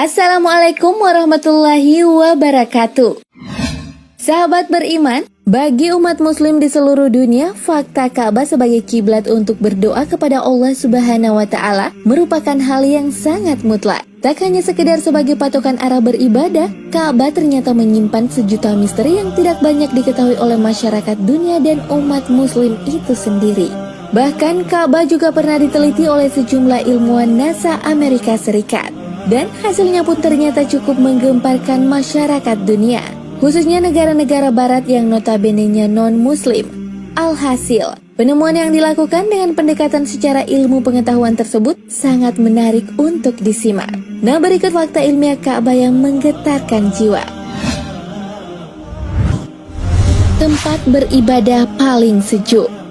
Assalamualaikum warahmatullahi wabarakatuh. Sahabat beriman, bagi umat muslim di seluruh dunia, fakta Ka'bah sebagai kiblat untuk berdoa kepada Allah Subhanahu wa Ta'ala merupakan hal yang sangat mutlak. Tak hanya sekedar sebagai patokan arah beribadah, Ka'bah ternyata menyimpan sejuta misteri yang tidak banyak diketahui oleh masyarakat dunia dan umat muslim itu sendiri. Bahkan Ka'bah juga pernah diteliti oleh sejumlah ilmuwan NASA Amerika Serikat. Dan hasilnya pun ternyata cukup menggemparkan masyarakat dunia, khususnya negara-negara barat yang notabene-nya non-muslim. Alhasil, penemuan yang dilakukan dengan pendekatan secara ilmu pengetahuan tersebut sangat menarik untuk disimak. Nah, berikut fakta ilmiah Ka'bah yang menggetarkan jiwa. Tempat beribadah paling sejuk.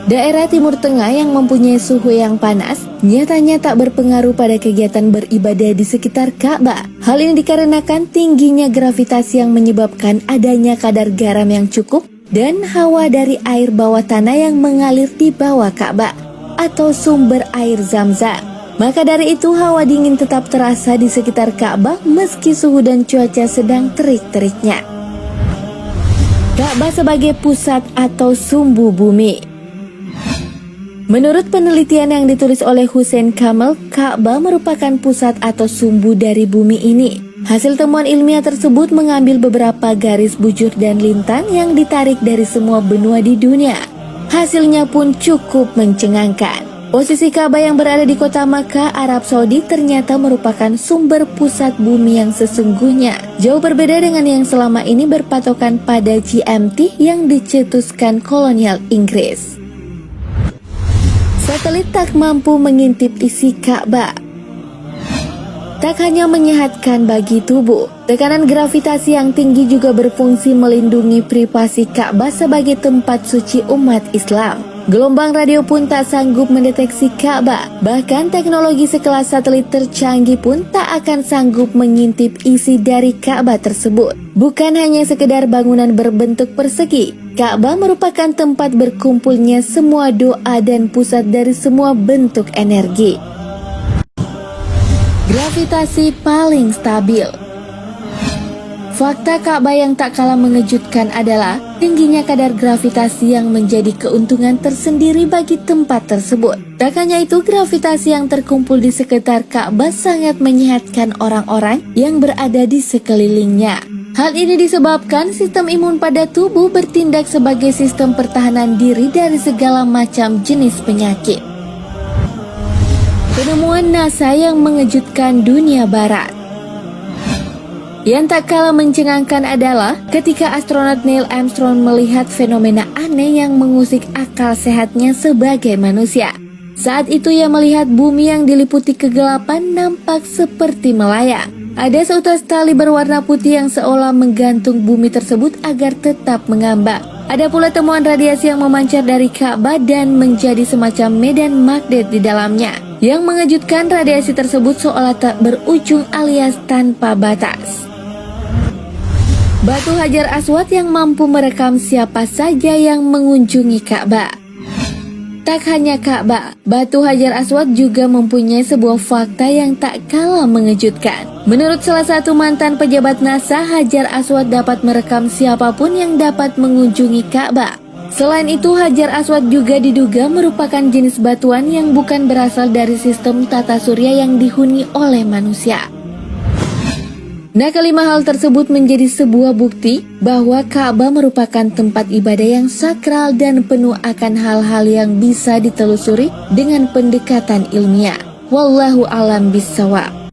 Daerah Timur Tengah yang mempunyai suhu yang panas nyatanya tak berpengaruh pada kegiatan beribadah di sekitar Ka'bah. Hal ini dikarenakan tingginya gravitasi yang menyebabkan adanya kadar garam yang cukup dan hawa dari air bawah tanah yang mengalir di bawah Ka'bah atau sumber air Zam-Zam. Maka dari itu hawa dingin tetap terasa di sekitar Ka'bah meski suhu dan cuaca sedang terik-teriknya. Ka'bah sebagai pusat atau sumbu bumi. Menurut penelitian yang ditulis oleh Hussein Kamel, Ka'bah merupakan pusat atau sumbu dari bumi ini. Hasil temuan ilmiah tersebut mengambil beberapa garis bujur dan lintang yang ditarik dari semua benua di dunia. Hasilnya pun cukup mencengangkan. Posisi Ka'bah yang berada di kota Makkah, Arab Saudi ternyata merupakan sumber pusat bumi yang sesungguhnya. Jauh berbeda dengan yang selama ini berpatokan pada GMT yang dicetuskan kolonial Inggris. Satelit tak mampu mengintip isi Ka'bah. Tak hanya menyehatkan bagi tubuh, tekanan gravitasi yang tinggi juga berfungsi melindungi privasi Ka'bah sebagai tempat suci umat Islam. Gelombang radio pun tak sanggup mendeteksi Ka'bah. Bahkan teknologi sekelas satelit tercanggih pun tak akan sanggup mengintip isi dari Ka'bah tersebut. Bukan hanya sekedar bangunan berbentuk persegi, Ka'bah merupakan tempat berkumpulnya semua doa dan pusat dari semua bentuk energi. Gravitasi paling stabil. Fakta Ka'bah yang tak kalah mengejutkan adalah tingginya kadar gravitasi yang menjadi keuntungan tersendiri bagi tempat tersebut. Tak hanya itu, gravitasi yang terkumpul di sekitar Ka'bah sangat menyehatkan orang-orang yang berada di sekelilingnya. Hal ini disebabkan sistem imun pada tubuh bertindak sebagai sistem pertahanan diri dari segala macam jenis penyakit. Penemuan NASA yang mengejutkan dunia barat. Yang tak kalah mencengangkan adalah ketika astronot Neil Armstrong melihat fenomena aneh yang mengusik akal sehatnya sebagai manusia. Saat itu ia melihat bumi yang diliputi kegelapan nampak seperti melayang. Ada seutas tali berwarna putih yang seolah menggantung bumi tersebut agar tetap mengambang. Ada pula temuan radiasi yang memancar dari Ka'bah dan menjadi semacam medan magnet di dalamnya. Yang mengejutkan, radiasi tersebut seolah tak berujung alias tanpa batas. Batu Hajar Aswad yang mampu merekam siapa saja yang mengunjungi Ka'bah. Tak hanya Ka'bah, Batu Hajar Aswad juga mempunyai sebuah fakta yang tak kalah mengejutkan. Menurut salah satu mantan pejabat NASA, Hajar Aswad dapat merekam siapapun yang dapat mengunjungi Ka'bah. Selain itu, Hajar Aswad juga diduga merupakan jenis batuan yang bukan berasal dari sistem tata surya yang dihuni oleh manusia. Nah, kelima hal tersebut menjadi sebuah bukti bahwa Ka'bah merupakan tempat ibadah yang sakral dan penuh akan hal-hal yang bisa ditelusuri dengan pendekatan ilmiah. Wallahu a'lam bishawab.